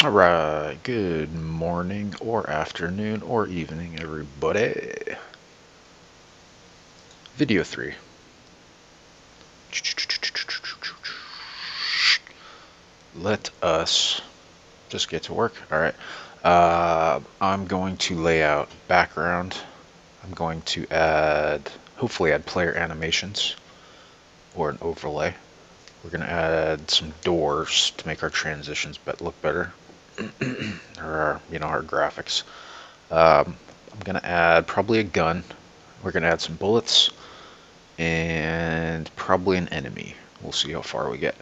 Alright, good morning or afternoon or evening, everybody. Video 3. Let us just get to work. Alright, I'm going to lay out background. I'm going to hopefully add player animations or an overlay. We're going to add some doors to make our transitions look better, or our graphics. I'm going to add probably a gun. We're going to add some bullets and probably an enemy. We'll see how far we get.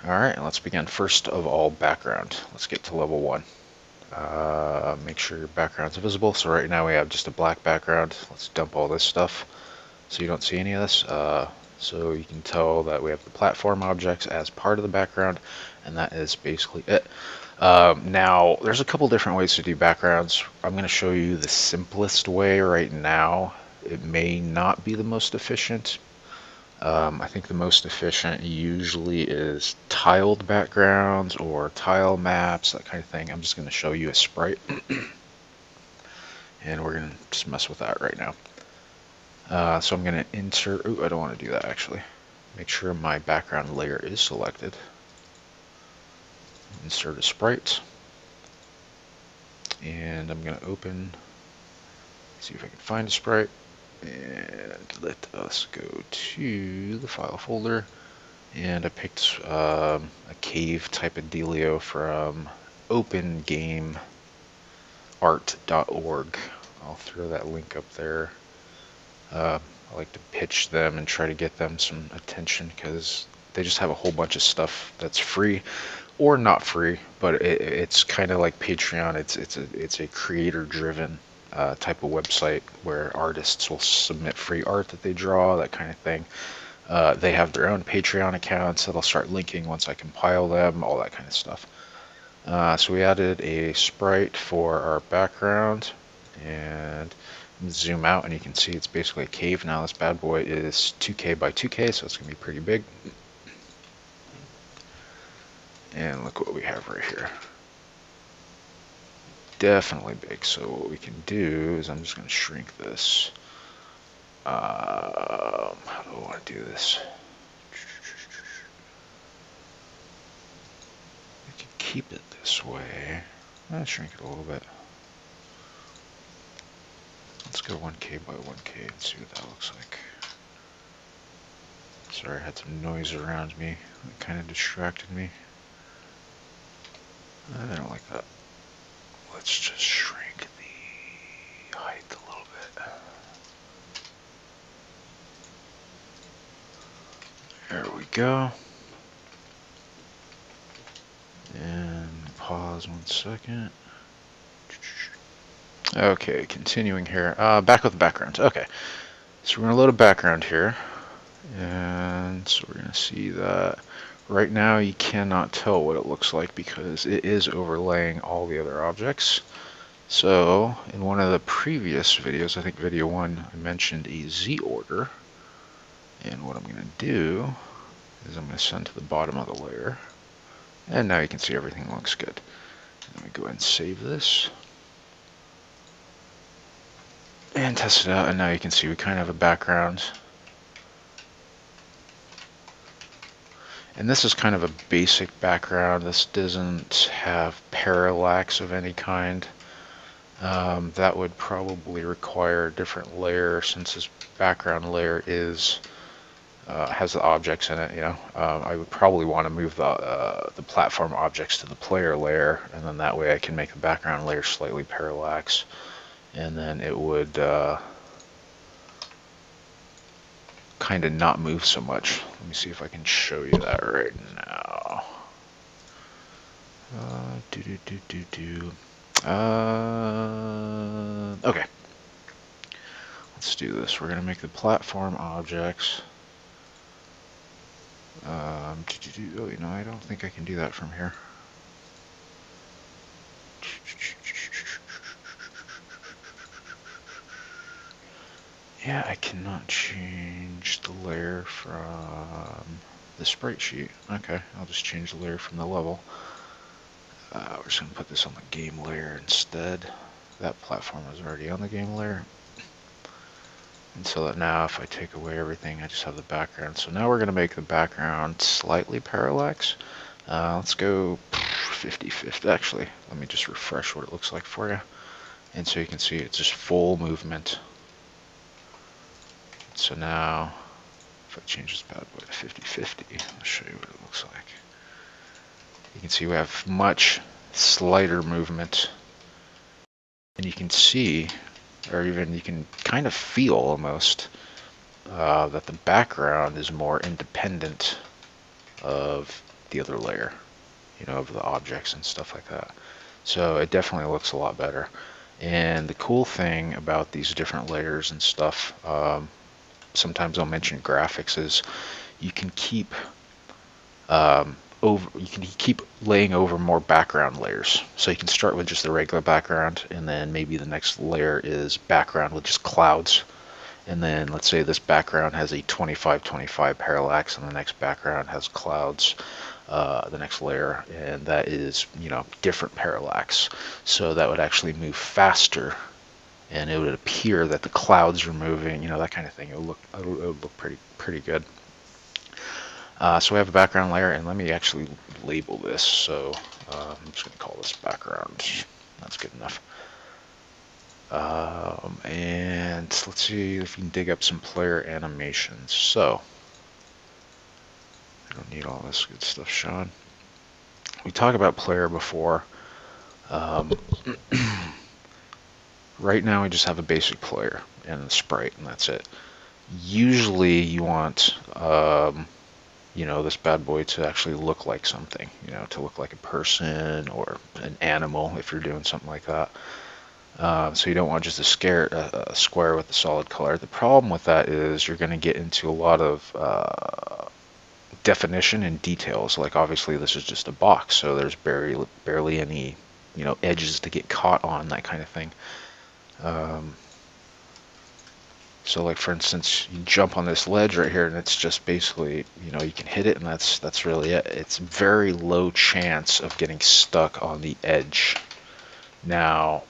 Alright, let's begin. First of all, background. Let's get to level 1. Make sure your background's visible. So right now we have just a black background. Let's dump all this stuff so you don't see any of this. So you can tell that we have the platform objects as part of the background, and that is basically it. Now, there's a couple different ways to do backgrounds. I'm going to show you the simplest way right now. It may not be the most efficient. I think the most efficient usually is tiled backgrounds or tile maps, that kind of thing. I'm just going to show you a sprite, and we're going to just mess with that right now. So I'm going to insert, I don't want to do that actually. Make sure my background layer is selected. Insert a sprite. And I'm going to open, see if I can find a sprite. And let us go to the file folder. And I picked a cave type of dealio from opengameart.org. I'll throw that link up there. I like to pitch them and try to get them some attention because they just have a whole bunch of stuff that's free or not free, but it's kind of like Patreon. It's a creator-driven type of website where artists will submit free art that they draw, that kind of thing. They have their own Patreon accounts that I'll start linking once I compile them, all that kind of stuff. So we added a sprite for our background, and zoom out and you can see it's basically a cave. Now this bad boy is 2K by 2K, so it's going to be pretty big. And look what we have right here. Definitely big. So what we can do is I'm just going to shrink this. How do I want to do this? We can keep it this way. I'll shrink it a little bit. Let's go 1K by 1K and see what that looks like. Sorry, I had some noise around me. It kind of distracted me. I don't like that. Let's just shrink the height a little bit. There we go. And pause 1 second. Okay, continuing here. Back with the background. Okay, so we're going to load a background here. And so we're going to see that right now you cannot tell what it looks like because it is overlaying all the other objects. So in one of the previous videos, I think video 1, I mentioned a Z order. And what I'm going to do is I'm going to send to the bottom of the layer. And now you can see everything looks good. Let me go ahead and save this. And test it out, and now you can see we kind of have a background. And this is kind of a basic background. This doesn't have parallax of any kind. That would probably require a different layer since this background layer is has the objects in it. I would probably want to move the platform objects to the player layer, and then that way I can make the background layer slightly parallax, and then it would kind of not move so much. Let me see if I can show you that right now. Okay. Let's do this. We're going to make the platform objects. Oh, I don't think I can do that from here. Yeah, I cannot change the layer from the sprite sheet. Okay, I'll just change the layer from the level. We're just going to put this on the game layer instead. That platform is already on the game layer. And so that now if I take away everything, I just have the background. So now we're going to make the background slightly parallax. Let's go 50-50. Actually, let me just refresh what it looks like for you. And so you can see it's just full movement. So now, if I change this bad boy to 50-50, I'll show you what it looks like. You can see we have much slighter movement. And you can see, or even you can kind of feel almost, that the background is more independent of the other layer, you know, of the objects and stuff like that. So it definitely looks a lot better. And the cool thing about these different layers and stuff, sometimes I'll mention graphics, is you can keep keep laying over more background layers. So you can start with just the regular background, and then maybe the next layer is background with just clouds. And then let's say this background has a 25-25 parallax, and the next background has clouds, the next layer, and that is, you know, different parallax. So that would actually move faster, and it would appear that the clouds are moving, you know, that kind of thing. It would look pretty good. So we have a background layer, and let me actually label this. So I'm just going to call this background. That's good enough. And let's see if we can dig up some player animations. So I don't need all this good stuff, Sean. We talked about player before. Right now we just have a basic player and a sprite, and that's it. Usually you want you know, this bad boy to actually look like something, you know, to look like a person or an animal if you're doing something like that. So you don't want just a square with a solid color. The problem with that is you're going to get into a lot of definition and details. Like obviously this is just a box, so there's barely any, you know, edges to get caught on, that kind of thing. So like for instance, you jump on this ledge right here and it's just basically, you know, you can hit it and that's really it. It's very low chance of getting stuck on the edge. Now,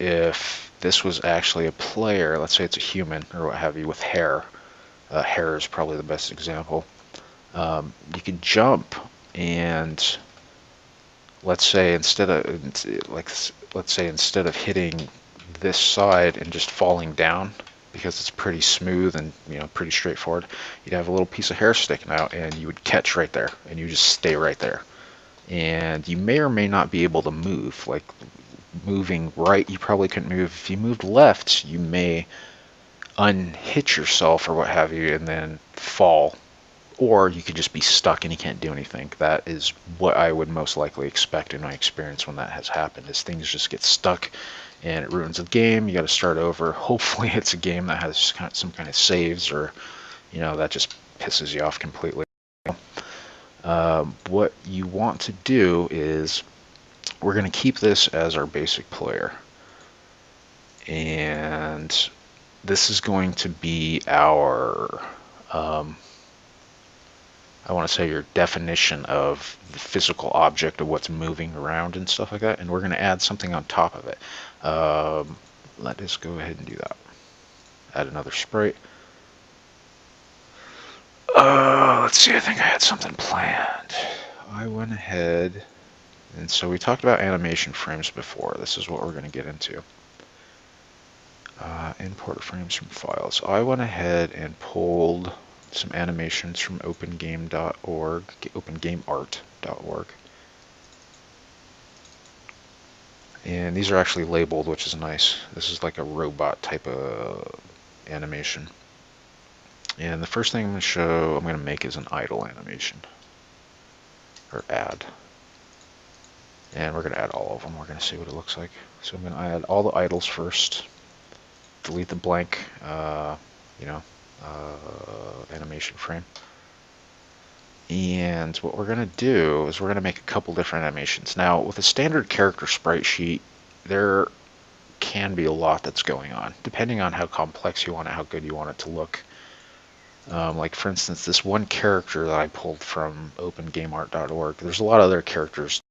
if this was actually a player, let's say it's a human or what have you with hair, hair is probably the best example. You could jump and let's say instead of hitting this side and just falling down, because it's pretty smooth and, you know, pretty straightforward, you'd have a little piece of hair sticking out and you would catch right there and you just stay right there. And you may or may not be able to move. Like moving right, you probably couldn't move. If you moved left, you may unhitch yourself or what have you and then fall. Or you could just be stuck and you can't do anything. That is what I would most likely expect in my experience when that has happened, is things just get stuck and it ruins the game. You got to start over. Hopefully it's a game that has some kind of saves, or, you know, that just pisses you off completely. What you want to do is, we're going to keep this as our basic player. And this is going to be our, I want to say, your definition of the physical object of what's moving around and stuff like that. And we're going to add something on top of it. Let us go ahead and do that. Add another sprite. Let's see, I think I had something planned. I went ahead, and so we talked about animation frames before. This is what we're going to get into. Import frames from files. I went ahead and pulled some animations from opengame.org, opengameart.org. And these are actually labeled, which is nice. This is like a robot type of animation. And the first thing I'm going to make is an idle animation, or add. And we're going to add all of them. We're going to see what it looks like. So I'm going to add all the idles first, delete the blank, animation frame. And what we're going to do is we're going to make a couple different animations. Now, with a standard character sprite sheet, there can be a lot that's going on, depending on how complex you want it, how good you want it to look. Like for instance, this one character that I pulled from opengameart.org, there's a lot of other characters